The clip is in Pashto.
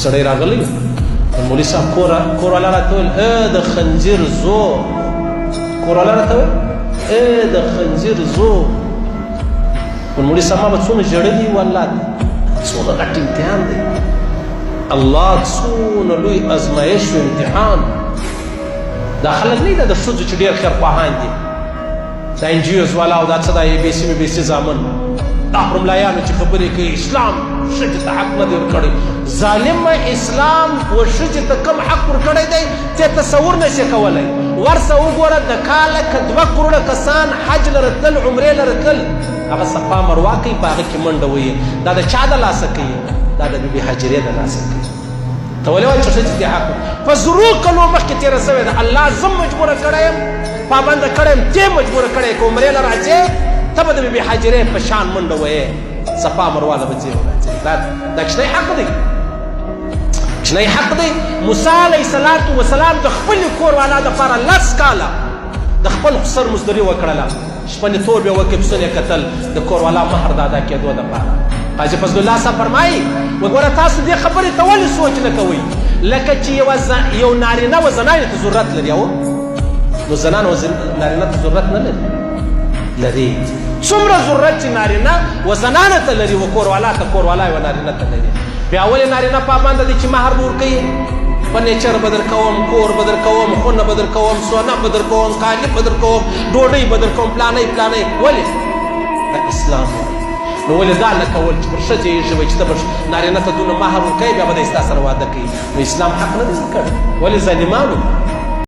سړی راغلی مولوي صاحب کور والا راته ویل د خنجر زو کور والا راته ویل د خنجر زو مولوي صاحب ما به څونه ژړلي والله څونه غټ امتحان دی الله څونه لوی ازمایش و امتحان دا خلک نه دا د ښځو چې ډېر خیرخواهان دي دا انجیوز والا او دا څه دا بې سیمې بې سي زامن دا پرملایانو چې خبرې کوي اسلام ښځې ته حق نه دی ورکړی ظالمه اسلام و ښځې ته کوم حق ورکړی دی ته تصور نشي کولی ورسه وګوره د کاله که 2 کروړه کسان حج لره تلل عمرې لره تلل هغه صفا مروه کوي په هغه کې منډه وهي دا د چا د لاسه کوي دا د بیبي حجرې د لاسه کوي ته ولې وایې چې ښځې دې حق په زرو کلو مخکې تېره شوې ده الله زه مجبوره کړی یم پابنده کړی یم دې مجبوره کړی که عمرې له راځې ته به د بیبي حجرې په شان منډه وهې صفا مروه له به ځې وراځې دا کوچنی حق دی کوچنی حق دی موسی علیه السلام د خپلې کور والا دپاره 10 کاله د خپل خسر مزدوري وکړله شپنې به وکړې پسونه یې کتل د کور والا مهر د ادا کېدو دپاره قاضي فضل الله صاحب فرمایي وګوره تاسو دې خبرې ته ولې سوچ نه کوئ لکه چې یو نارینه و زنانې ته ضرورت لري نو زنان و نارینه ته ضرورت نه لري څومره ضرورت چې نارینه و زنانه ته لري و کور والا و نارینه ته لري بیا ولې نارینه پابنده دی چې مهر به ورکوي فرنیچر به در کوم کور به در کوم خونه به در کوم سونه به در کوم کالي به در کوم ډوډۍ به در کوم پلانۍ ولې دا اسلام نو ولې دا نه کول چې پر ښځې یې ژوئ چې ته به نارینه ته دونه مهر ورکوې بیا به دی ستا سره واده کوي نو اسلام حق نه دی ورکړی ولې ظالمانو